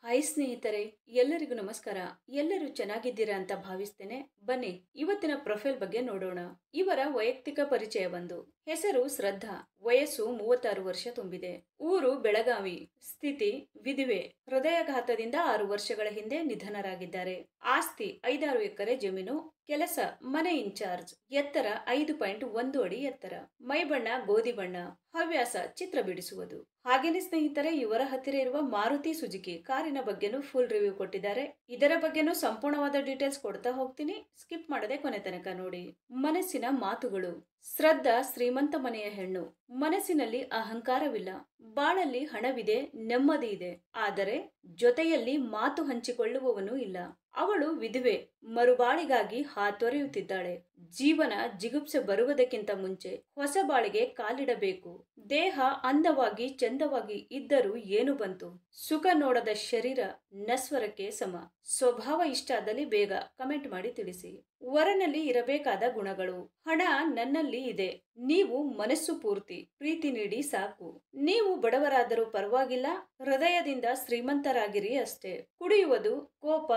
Hi ಸ್ನೇಹಿತರೆ, ಎಲ್ಲರಿಗೂ ನಮಸ್ಕಾರ. ಎಲ್ಲರೂ ಚೆನ್ನಾಗಿದ್ದೀರಾ ಅಂತ ಭಾವಿಸ್ತೇನೆ. ಬನ್ನಿ ಇವತ್ತಿನ ಪ್ರೊಫೈಲ್ ಬಗ್ಗೆ ನೋಡೋಣ. ಇವರ ವೈಯಕ್ತಿಕ ಪರಿಚಯ ಬಂದು ಹೆಸರು ಶ್ರದ್ಧಾ, ವಯಸ್ಸು 36 ವರ್ಷ ತುಂಬಿದೆ. ಊರು ಬೆಳಗಾವಿ, ಸ್ಥಿತಿ ವಿಧವೆ, ಹೃದಯಾಘಾತದಿಂದ 6 ವರ್ಷಗಳ ಹಿಂದೆ ನಿಧನರಾಗಿದ್ದಾರೆ. ಆಸ್ತಿ 5-6 ಎಕರೆ ಜಮೀನು, ಕೆಲಸ ಮನೆ ಇನ್ಚಾರ್ಜ್, ಎತ್ತರ 5.1 ಅಡಿ ಎತ್ತರ, ಮೈಬಣ್ಣ ಗೋಧಿ ಬಣ್ಣ, ಹವ್ಯಾಸ ಚಿತ್ರ ಬಿಡಿಸುವುದು. ಹಾಗೇನೆ ಸ್ನೇಹಿತರೆ, ಇವರ ಹತ್ತಿರ ಇರುವ ಮಾರುತಿ ಸುಜುಕಿ ಕಾರಿನ ಬಗ್ಗೆನೂ ಫುಲ್ ರಿವ್ಯೂ ಕೊಟ್ಟಿದ್ದಾರೆ. ಇದರ ಬಗ್ಗೆನೂ ಸಂಪೂರ್ಣವಾದ ಡೀಟೇಲ್ಸ್ ಕೊಡ್ತಾ ಹೋಗ್ತೀನಿ, ಸ್ಕಿಪ್ ಮಾಡದೆ ಕೊನೆ ತನಕ ನೋಡಿ. ಮನಸ್ಸಿನ ಮಾತುಗಳು. ಶ್ರದ್ಧಾ ಶ್ರೀಮಂತ ಮನೆಯ ಹೆಣ್ಣು. ಮನಸ್ಸಿನಲ್ಲಿ ಅಹಂಕಾರವಿಲ್ಲ. ಬಾಳಲ್ಲಿ ಹಣವಿದೆ, ನೆಮ್ಮದಿ ಇದೆ. ಆದರೆ ಜೊತೆಯಲ್ಲಿ ಮಾತು ಹಂಚಿಕೊಳ್ಳುವವನು ಇಲ್ಲ. ಅವಳು ವಿಧವೆ, ಮರುಬಾಳಿಗಾಗಿ ಹಾತೊರೆಯುತ್ತಿದ್ದಾಳೆ. ಜೀವನ ಜಿಗುಪ್ಸೆ ಬರುವುದಕ್ಕಿಂತ ಮುಂಚೆ ಹೊಸ ಬಾಳಿಗೆ ಕಾಲಿಡಬೇಕು. ದೇಹ ಅಂದವಾಗಿ ಚಂದವಾಗಿ ಇದ್ದರೂ ಏನು ಬಂತು? ಸುಖ ನೋಡದ ಶರೀರ ನಸ್ವರಕ್ಕೆ ಸಮ. ಸ್ವಭಾವ ಇಷ್ಟ ಆದಲ್ಲಿ ಬೇಗ ಕಮೆಂಟ್ ಮಾಡಿ ತಿಳಿಸಿ. ವರನಲ್ಲಿ ಇರಬೇಕಾದ ಗುಣಗಳು. ಹಣ ನನ್ನಲ್ಲಿ ಇದೆ, ನೀವು ಮನಸ್ಸು ಪೂರ್ತಿ ಪ್ರೀತಿ ನೀಡಿ ಸಾಕು. ನೀವು ಬಡವರಾದರೂ ಪರವಾಗಿಲ್ಲ, ಹೃದಯದಿಂದ ಶ್ರೀಮಂತರಾಗಿರಿ ಅಷ್ಟೇ. ಕುಡಿಯುವುದು, ಕೋಪ,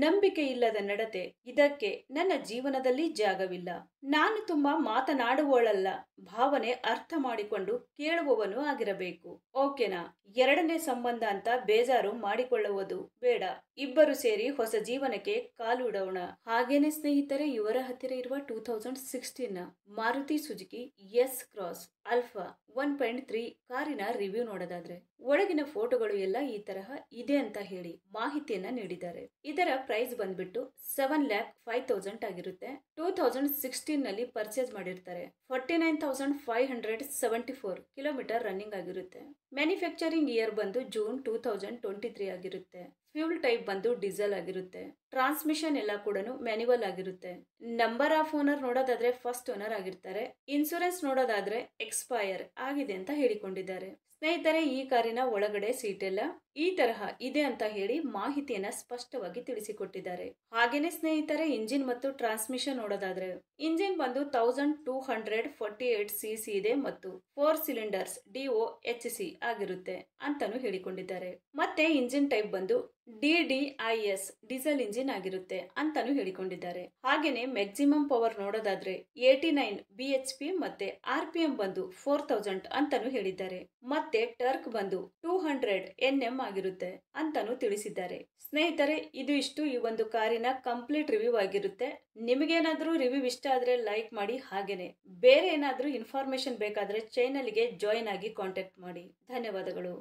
ನಂಬಿಕೆ ಇಲ್ಲದ ನಡತೆ, ಇದಕ್ಕೆ ನನ್ನ ಜೀವನದಲ್ಲಿ ಜಾಗವಿಲ್ಲ. ನಾನು ತುಂಬಾ ಮಾತನಾಡುವವಳಲ್ಲ, ಭಾವನೆ ಅರ್ಥ ಮಾಡಿಕೊಂಡು ಕೇಳುವವನು ಆಗಿರಬೇಕು. ಓಕೆನಾ? ಎರಡನೇ ಸಂಬಂಧ ಅಂತ ಬೇಜಾರು ಮಾಡಿಕೊಳ್ಳುವುದು ಬೇಡ. ಇಬ್ಬರು ಸೇರಿ ಹೊಸ ಜೀವನಕ್ಕೆ ಕಾಲು ಇಡೋಣ. ಹಾಗೇನೆ ಸ್ನೇಹಿತರೆ, ಇವರ ಹತ್ತಿರ ಇರುವ 2016 Maruti Suzuki S cross alpha 1.3 ಕಾರಿನ ರಿವ್ಯೂ ನೋಡೋದಾದ್ರೆ, ಒಳಗಿನ ಫೋಟೋಗಳು ಎಲ್ಲ ಈ ತರಹ ಇದೆ ಅಂತ ಹೇಳಿ ಮಾಹಿತಿಯನ್ನ ನೀಡಿದ್ದಾರೆ. ಇದರ ಪ್ರೈಸ್ ಬಂದ್ಬಿಟ್ಟು 7,05,000 ಆಗಿರುತ್ತೆ. 2016 ನಲ್ಲಿ ಪರ್ಚೇಸ್ ಮಾಡಿರ್ತಾರೆ. 49,574 ಕಿಲೋಮೀಟರ್ ರನ್ನಿಂಗ್ ಆಗಿರುತ್ತೆ. ಮ್ಯಾನುಫ್ಯಾಕ್ಚರಿಂಗ್ ಇಯರ್ ಬಂದು ಜೂನ್ 2023 ಆಗಿರುತ್ತೆ. ಫ್ಯೂಲ್ ಟೈಪ್ ಬಂದು ಡೀಸೆಲ್ ಆಗಿರುತ್ತೆ. ಟ್ರಾನ್ಸ್ಮಿಷನ್ ಎಲ್ಲ ಕೂಡ ಮ್ಯಾನ್ಯುವಲ್ ಆಗಿರುತ್ತೆ. ನಂಬರ್ ಆಫ್ ಓನರ್ ನೋಡೋದಾದ್ರೆ ಫಸ್ಟ್ ಓನರ್ ಆಗಿರ್ತಾರೆ. ಇನ್ಸೂರೆನ್ಸ್ ನೋಡೋದಾದ್ರೆ ಎಕ್ಸ್ಪೈರ್ ಆಗಿದೆ ಅಂತ ಹೇಳಿಕೊಂಡಿದ್ದಾರೆ. ಸ್ನೇಹಿತರೆ, ಈ ಕಾರಿನ ಒಳಗಡೆ ಸೀಟ್ ಎಲ್ಲ ಈ ತರಹ ಇದೆ ಅಂತ ಹೇಳಿ ಮಾಹಿತಿಯನ್ನ ಸ್ಪಷ್ಟವಾಗಿ ತಿಳಿಸಿಕೊಟ್ಟಿದ್ದಾರೆ. ಹಾಗೇನೆ ಸ್ನೇಹಿತರೆ, ಇಂಜಿನ್ ಮತ್ತು ಟ್ರಾನ್ಸ್ಮಿಷನ್ ನೋಡೋದಾದ್ರೆ, ಇಂಜಿನ್ ಬಂದು 1248 cc ಇದೆ ಮತ್ತು 4 ಸಿಲಿಂಡರ್ಸ್ DOHC ಆಗಿರುತ್ತೆ ಅಂತಾನು ಹೇಳಿಕೊಂಡಿದ್ದಾರೆ. ಮತ್ತೆ ಇಂಜಿನ್ ಟೈಪ್ ಬಂದು DDIS ಡೀಸೆಲ್ ಇಂಜಿನ್ ಆಗಿರುತ್ತೆ ಅಂತಾನು ಹೇಳಿಕೊಂಡಿದ್ದಾರೆ. ಹಾಗೇನೆ ಮ್ಯಾಕ್ಸಿಮಮ್ ಪವರ್ ನೋಡೋದಾದ್ರೆ 89 bhp ಮತ್ತೆ RPM ಬಂದು 4000 ಅಂತಾನು ಹೇಳಿದ್ದಾರೆ. ಮತ್ತೆ ಟರ್ಕ್ ಬಂದು 200 Nm ಆಗಿರುತ್ತೆ ಅಂತಾನು ತಿಳಿಸಿದ್ದಾರೆ. ಸ್ನೇಹಿತರೆ, ಇದು ಇಷ್ಟು ಈ ಒಂದು ಕಾರಿನ ಕಂಪ್ಲೀಟ್ ರಿವ್ಯೂ ಆಗಿರುತ್ತೆ. ನಿಮಗೇನಾದ್ರೂ ರಿವ್ಯೂ ಇಷ್ಟ ಆದ್ರೆ ಲೈಕ್ ಮಾಡಿ. ಹಾಗೇನೆ ಬೇರೆ ಏನಾದ್ರೂ ಇನ್ಫಾರ್ಮೇಶನ್ ಬೇಕಾದ್ರೆ ಚಾನೆಲ್ಗೆ ಜಾಯಿನ್ ಆಗಿ ಕಾಂಟ್ಯಾಕ್ಟ್ ಮಾಡಿ. ಧನ್ಯವಾದಗಳು.